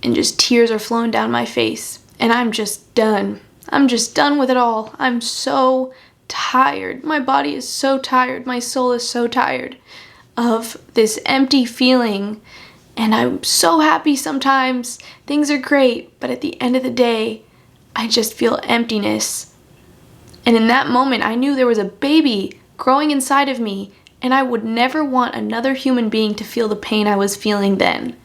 and just tears are flowing down my face. And I'm just done. I'm just done with it all. I'm so tired. My body is so tired. My soul is so tired of this empty feeling. And I'm so happy sometimes. Things are great, but at the end of the day, I just feel emptiness. And in that moment, I knew there was a baby growing inside of me, and I would never want another human being to feel the pain I was feeling then.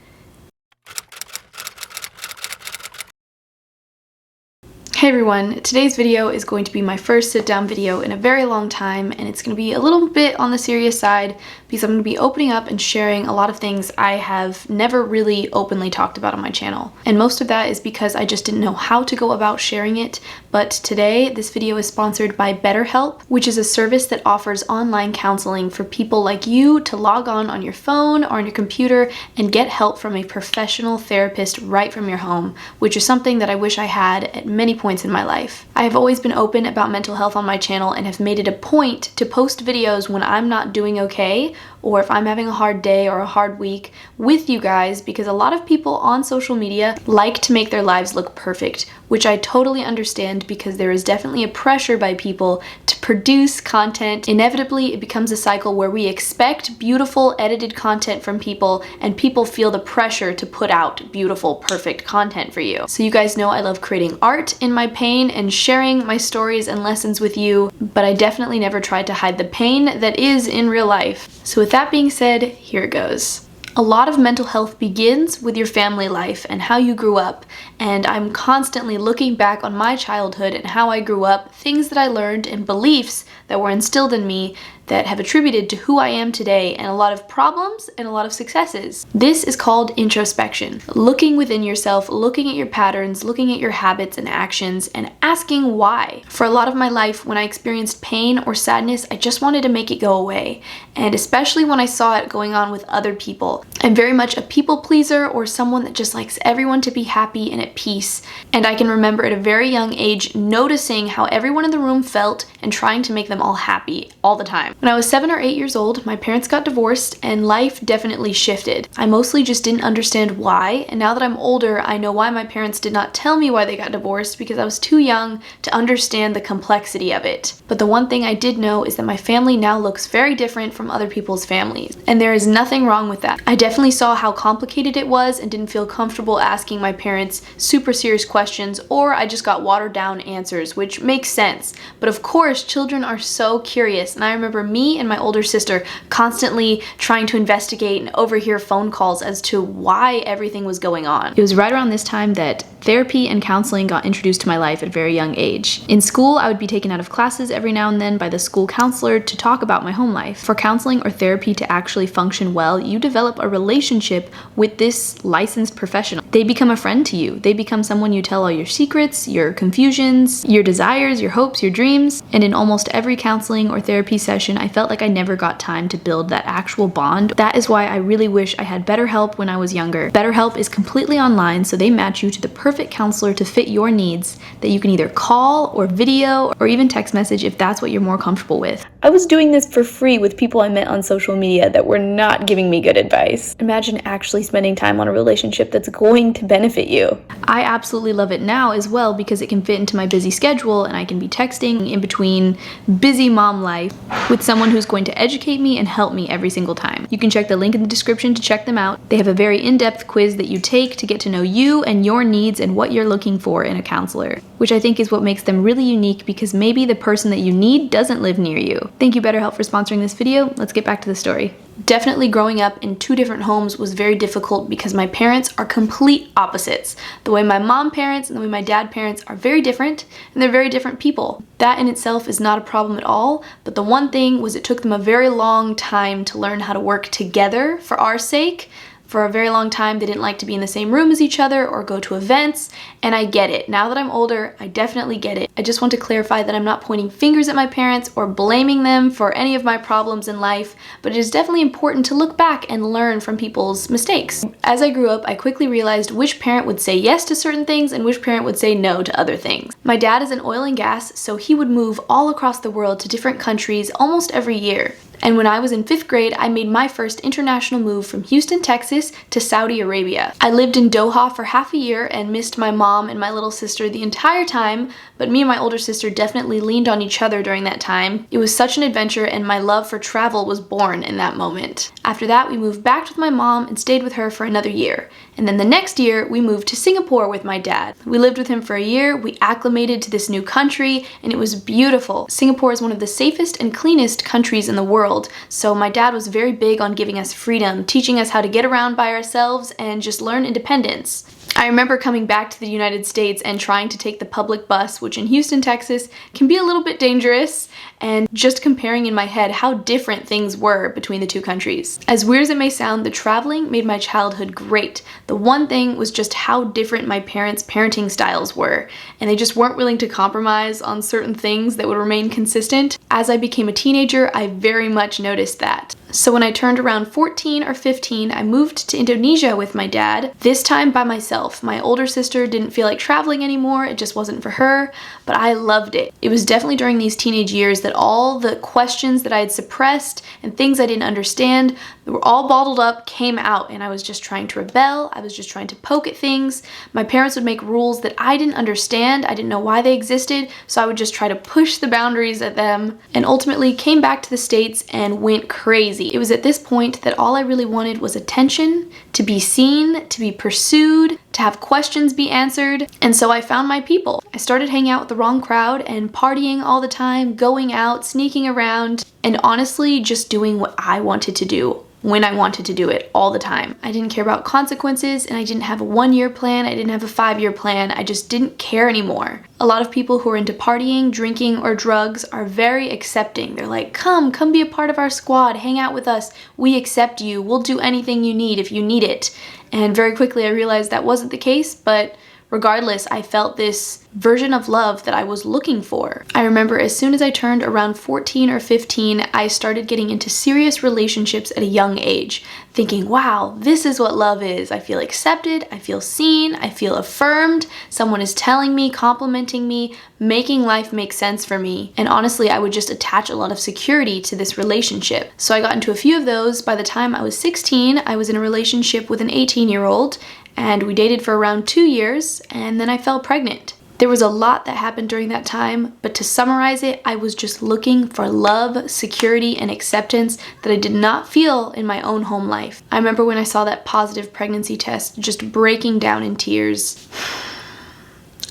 Hey everyone, today's video is going to be my first sit-down video in a very long time, and it's going to be a little bit on the serious side because I'm going to be opening up and sharing a lot of things I have never really openly talked about on my channel. And most of that is because I just didn't know how to go about sharing it. But today, this video is sponsored by BetterHelp, which is a service that offers online counseling for people like you to log on your phone or on your computer and get help from a professional therapist right from your home, which is something that I wish I had at many points in my life. I have always been open about mental health on my channel and have made it a point to post videos when I'm not doing okay, or if I'm having a hard day or a hard week with you guys, because a lot of people on social media like to make their lives look perfect, which I totally understand because there is definitely a pressure by people to produce content. Inevitably, it becomes a cycle where we expect beautiful edited content from people, and people feel the pressure to put out beautiful, perfect content for you. So you guys know I love creating art in my pain and sharing my stories and lessons with you, but I definitely never tried to hide the pain that is in real life. So with that being said, here it goes. A lot of mental health begins with your family life and how you grew up, and I'm constantly looking back on my childhood and how I grew up, things that I learned and beliefs that were instilled in me that have attributed to who I am today, and a lot of problems and a lot of successes. This is called introspection. Looking within yourself, looking at your patterns, looking at your habits and actions, and asking why. For a lot of my life, when I experienced pain or sadness, I just wanted to make it go away. And especially when I saw it going on with other people. I'm very much a people pleaser, or someone that just likes everyone to be happy and at peace. And I can remember at a very young age noticing how everyone in the room felt and trying to make them all happy all the time. When I was 7 or 8 years old, my parents got divorced and life definitely shifted. I mostly just didn't understand why, and now that I'm older, I know why my parents did not tell me why they got divorced, because I was too young to understand the complexity of it. But the one thing I did know is that my family now looks very different from other people's families, and there is nothing wrong with that. I definitely saw how complicated it was and didn't feel comfortable asking my parents super serious questions, or I just got watered down answers, which makes sense. But of course, children are so curious, and I remember me and my older sister constantly trying to investigate and overhear phone calls as to why everything was going on. It was right around this time that therapy and counseling got introduced to my life at a very young age. In school, I would be taken out of classes every now and then by the school counselor to talk about my home life. For counseling or therapy to actually function well, you develop a relationship with this licensed professional. They become a friend to you. They become someone you tell all your secrets, your confusions, your desires, your hopes, your dreams. And in almost every counseling or therapy session, I felt like I never got time to build that actual bond. That is why I really wish I had BetterHelp when I was younger. BetterHelp is completely online, so they match you to the perfect counselor to fit your needs that you can either call or video or even text message if that's what you're more comfortable with. I was doing this for free with people I met on social media that were not giving me good advice. Imagine actually spending time on a relationship that's going to benefit you. I absolutely love it now as well because it can fit into my busy schedule, and I can be texting in between busy mom life with someone who's going to educate me and help me every single time. You can check the link in the description to check them out. They have a very in-depth quiz that you take to get to know you and your needs and what you're looking for in a counselor, which I think is what makes them really unique, because maybe the person that you need doesn't live near you. Thank you BetterHelp for sponsoring this video. Let's get back to the story. Definitely growing up in two different homes was very difficult because my parents are complete opposites. The way my mom parents and the way my dad parents are very different, and they're very different people. That in itself is not a problem at all, but the one thing was it took them a very long time to learn how to work together for our sake. For a very long time, they didn't like to be in the same room as each other or go to events, and I get it. Now that I'm older, I definitely get it. I just want to clarify that I'm not pointing fingers at my parents or blaming them for any of my problems in life, but it is definitely important to look back and learn from people's mistakes. As I grew up, I quickly realized which parent would say yes to certain things and which parent would say no to other things. My dad is in oil and gas, so he would move all across the world to different countries almost every year. And when I was in 5th grade, I made my first international move from Houston, Texas to Saudi Arabia. I lived in Doha for half a year and missed my mom and my little sister the entire time, but me and my older sister definitely leaned on each other during that time. It was such an adventure, and my love for travel was born in that moment. After that, we moved back with my mom and stayed with her for another year. And then the next year, we moved to Singapore with my dad. We lived with him for a year, we acclimated to this new country, and it was beautiful. Singapore is one of the safest and cleanest countries in the world, so my dad was very big on giving us freedom, teaching us how to get around by ourselves and just learn independence. I remember coming back to the United States and trying to take the public bus, which in Houston, Texas can be a little bit dangerous, and just comparing in my head how different things were between the two countries. As weird as it may sound, the traveling made my childhood great. The one thing was just how different my parents' parenting styles were, and they just weren't willing to compromise on certain things that would remain consistent. As I became a teenager, I very much noticed that. So when I turned around 14 or 15, I moved to Indonesia with my dad, this time by myself. My older sister didn't feel like traveling anymore, it just wasn't for her, but I loved it. It was definitely during these teenage years that all the questions that I had suppressed and things I didn't understand that were all bottled up came out, and I was just trying to rebel, I was just trying to poke at things. My parents would make rules that I didn't understand, I didn't know why they existed, so I would just try to push the boundaries at them, and ultimately came back to the States and went crazy. It was at this point that all I really wanted was attention, to be seen, to be pursued, to have questions be answered, and so I found my people. I started hanging out with the wrong crowd and partying all the time, going out, sneaking around, and honestly just doing what I wanted to do when I wanted to do it all the time. I didn't care about consequences, and I didn't have a 1-year plan, I didn't have a 5-year plan, I just didn't care anymore. A lot of people who are into partying, drinking, or drugs are very accepting. They're like, come be a part of our squad, hang out with us, we accept you, we'll do anything you need if you need it. And very quickly I realized that wasn't the case, but regardless, I felt this version of love that I was looking for. I remember as soon as I turned around 14 or 15, I started getting into serious relationships at a young age, thinking, wow, this is what love is. I feel accepted, I feel seen, I feel affirmed, someone is telling me, complimenting me, making life make sense for me. And honestly, I would just attach a lot of security to this relationship. So I got into a few of those. By the time I was 16, I was in a relationship with an 18-year-old, and we dated for around 2 years, and then I fell pregnant. There was a lot that happened during that time, but to summarize it, I was just looking for love, security, and acceptance that I did not feel in my own home life. I remember when I saw that positive pregnancy test, just breaking down in tears.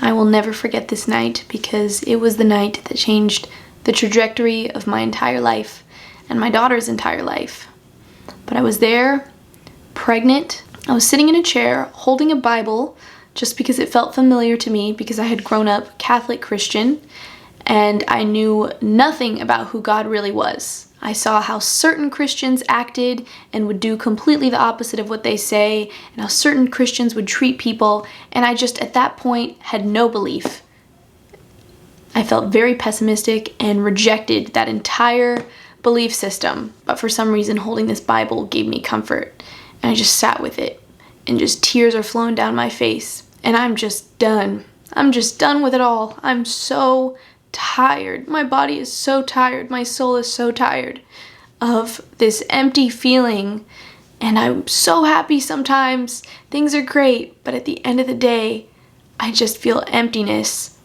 I will never forget this night, because it was the night that changed the trajectory of my entire life and my daughter's entire life. But I was there, pregnant. I was sitting in a chair holding a Bible just because it felt familiar to me, because I had grown up Catholic Christian and I knew nothing about who God really was. I saw how certain Christians acted and would do completely the opposite of what they say, and how certain Christians would treat people, and I just at that point had no belief. I felt very pessimistic and rejected that entire belief system, but for some reason holding this Bible gave me comfort. And I just sat with it, and just tears are flowing down my face, and I'm just done. I'm just done with it all. I'm so tired. My body is so tired. My soul is so tired of this empty feeling, and I'm so happy sometimes. Things are great, but at the end of the day, I just feel emptiness.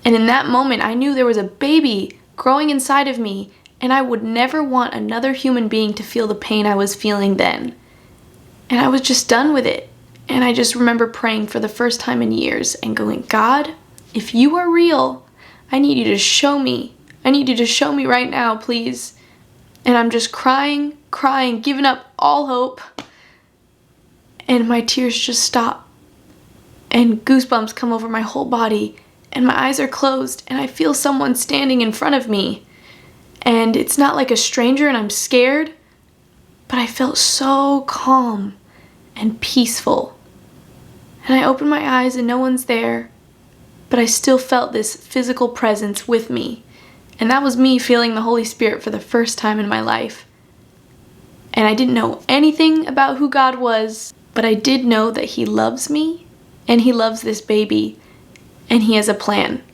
And in that moment, I knew there was a baby growing inside of me, and I would never want another human being to feel the pain I was feeling then. And I was just done with it. And I just remember praying for the first time in years and going, God, if you are real, I need you to show me. I need you to show me right now, please. And I'm just crying, giving up all hope. And my tears just stop. And goosebumps come over my whole body. And my eyes are closed. And I feel someone standing in front of me. And it's not like a stranger and I'm scared. But I felt so calm and peaceful. And I opened my eyes and no one's there, but I still felt this physical presence with me. And that was me feeling the Holy Spirit for the first time in my life. And I didn't know anything about who God was, but I did know that He loves me, and He loves this baby, and He has a plan.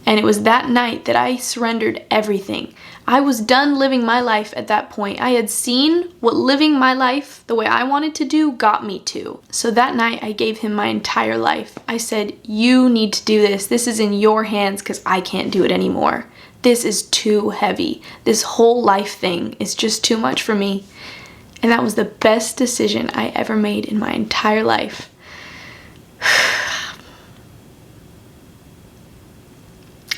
And it was that night that I surrendered everything. I was done living my life at that point. I had seen what living my life the way I wanted to do got me to. So that night I gave him my entire life. I said, you need to do this. This is in your hands because I can't do it anymore. This is too heavy. This whole life thing is just too much for me. And that was the best decision I ever made in my entire life.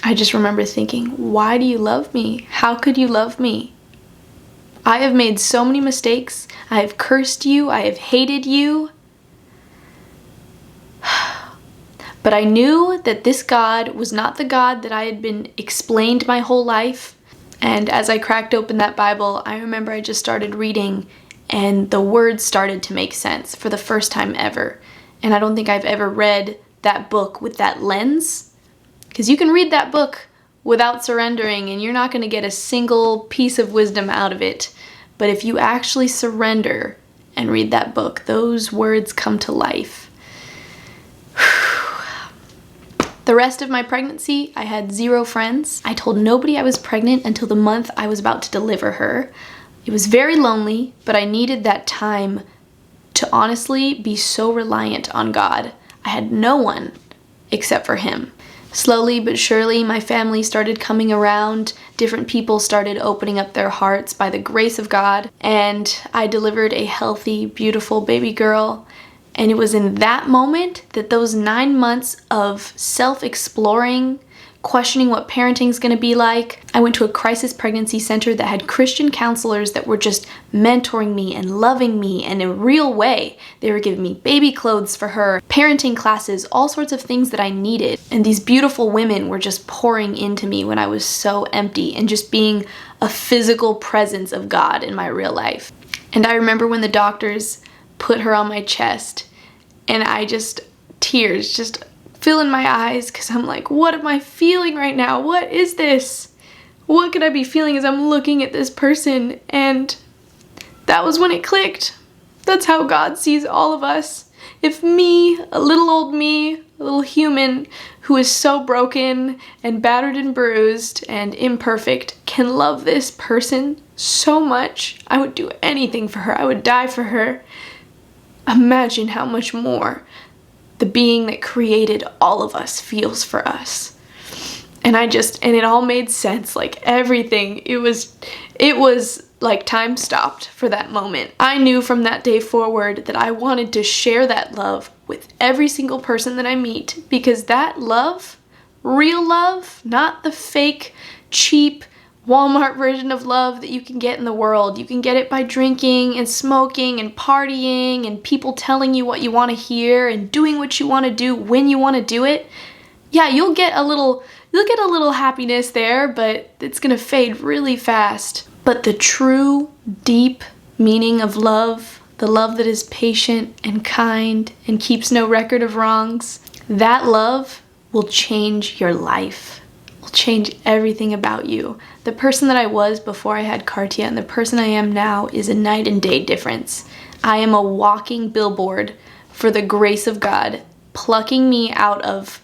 I just remember thinking, why do you love me? How could you love me? I have made so many mistakes. I have cursed you. I have hated you. But I knew that this God was not the God that I had been explained my whole life. And as I cracked open that Bible, I remember I just started reading and the words started to make sense for the first time ever. And I don't think I've ever read that book with that lens. Because you can read that book without surrendering and you're not going to get a single piece of wisdom out of it. But if you actually surrender and read that book, those words come to life. The rest of my pregnancy, I had 0 friends. I told nobody I was pregnant until the month I was about to deliver her. It was very lonely, but I needed that time to honestly be so reliant on God. I had no one except for him. Slowly but surely, my family started coming around. Different people started opening up their hearts by the grace of God. And I delivered a healthy, beautiful baby girl. And it was in that moment that those 9 months of self-exploring, questioning what parenting is going to be like. I went to a crisis pregnancy center that had Christian counselors that were just mentoring me and loving me in a real way. They were giving me baby clothes for her, parenting classes, all sorts of things that I needed. And these beautiful women were just pouring into me when I was so empty and just being a physical presence of God in my real life. And I remember when the doctors put her on my chest and tears just fill in my eyes because I'm like, what am I feeling right now? What is this? What could I be feeling as I'm looking at this person? And that was when it clicked. That's how God sees all of us. If me, a little old me, a little human who is so broken and battered and bruised and imperfect can love this person so much, I would do anything for her. I would die for her. Imagine how much more the being that created all of us feels for us. And it all made sense, like everything. It was like time stopped for that moment. I knew from that day forward that I wanted to share that love with every single person that I meet, because that love, real love, not the fake, cheap, Walmart version of love that you can get in the world. You can get it by drinking and smoking and partying and people telling you what you want to hear and doing what you want to do when you want to do it. Yeah, you'll get a little happiness there, but it's gonna fade really fast. But the true, deep meaning of love, the love that is patient and kind and keeps no record of wrongs, that love will change your life. Will change everything about you. The person that I was before I had Kartia and the person I am now is a night and day difference. I am a walking billboard for the grace of God, plucking me out of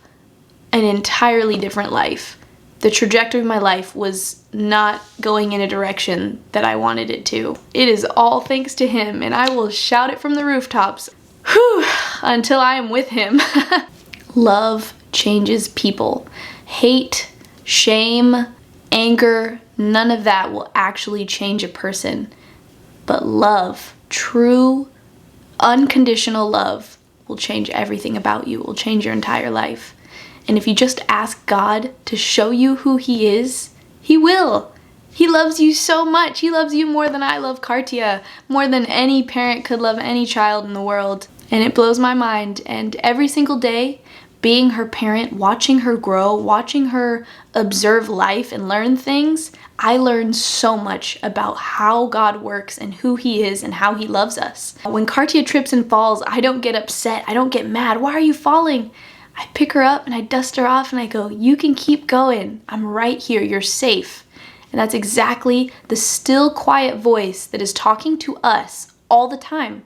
an entirely different life. The trajectory of my life was not going in a direction that I wanted it to. It is all thanks to him, and I will shout it from the rooftops, until I am with him. Love changes people. Hate, shame, anger, none of that will actually change a person. But love, true, unconditional love, will change everything about you. It will change your entire life. And if you just ask God to show you who he is, he will. He loves you so much. He loves you more than I love Kartia, more than any parent could love any child in the world. And it blows my mind. And every single day, being her parent, watching her grow, watching her observe life and learn things, I learned so much about how God works and who he is and how he loves us. When Kartia trips and falls, I don't get upset. I don't get mad. Why are you falling? I pick her up and I dust her off and I go, you can keep going. I'm right here. You're safe. And that's exactly the still, quiet voice that is talking to us all the time.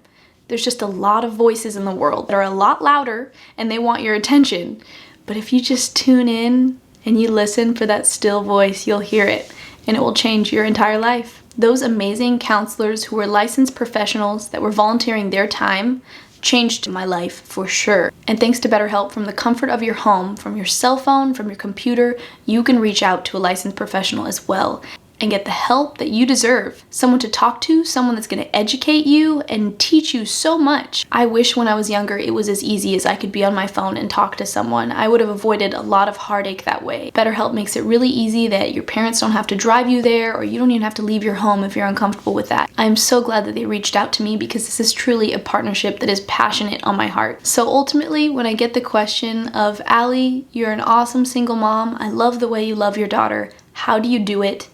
There's just a lot of voices in the world that are a lot louder and they want your attention. But if you just tune in and you listen for that still voice, you'll hear it, and it will change your entire life. Those amazing counselors who were licensed professionals that were volunteering their time changed my life for sure. And thanks to BetterHelp, from the comfort of your home, from your cell phone, from your computer, you can reach out to a licensed professional as well and get the help that you deserve. Someone to talk to, someone that's going to educate you and teach you so much. I wish when I was younger it was as easy as I could be on my phone and talk to someone. I would have avoided a lot of heartache that way. BetterHelp makes it really easy that your parents don't have to drive you there, or you don't even have to leave your home if you're uncomfortable with that. I'm so glad that they reached out to me, because this is truly a partnership that is passionate on my heart. So ultimately, when I get the question of, Allie, you're an awesome single mom, I love the way you love your daughter, how do you do it?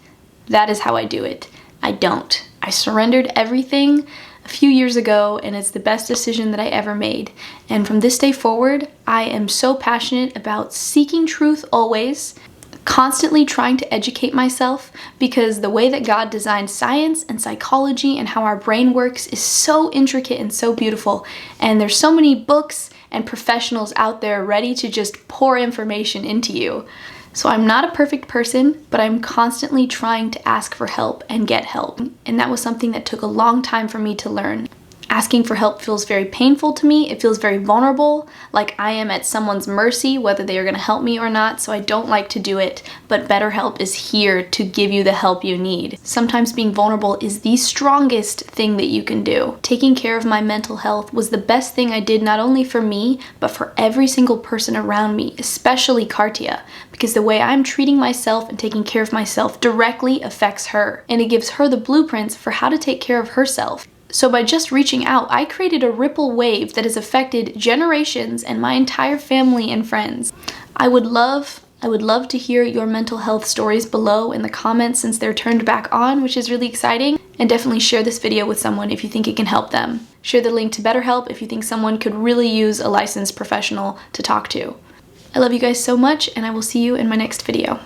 That is how I do it. I don't. I surrendered everything a few years ago, and it's the best decision that I ever made. And from this day forward, I am so passionate about seeking truth always, constantly trying to educate myself, because the way that God designed science and psychology and how our brain works is so intricate and so beautiful. And there's so many books and professionals out there ready to just pour information into you. So I'm not a perfect person, but I'm constantly trying to ask for help and get help. And that was something that took a long time for me to learn. Asking for help feels very painful to me. It feels very vulnerable, like I am at someone's mercy, whether they are going to help me or not, so I don't like to do it. But BetterHelp is here to give you the help you need. Sometimes being vulnerable is the strongest thing that you can do. Taking care of my mental health was the best thing I did, not only for me, but for every single person around me, especially Kartia, because the way I'm treating myself and taking care of myself directly affects her, and it gives her the blueprints for how to take care of herself. So by just reaching out, I created a ripple wave that has affected generations and my entire family and friends. I would love to hear your mental health stories below in the comments, since they're turned back on, which is really exciting. And definitely share this video with someone if you think it can help them. Share the link to BetterHelp if you think someone could really use a licensed professional to talk to. I love you guys so much, and I will see you in my next video.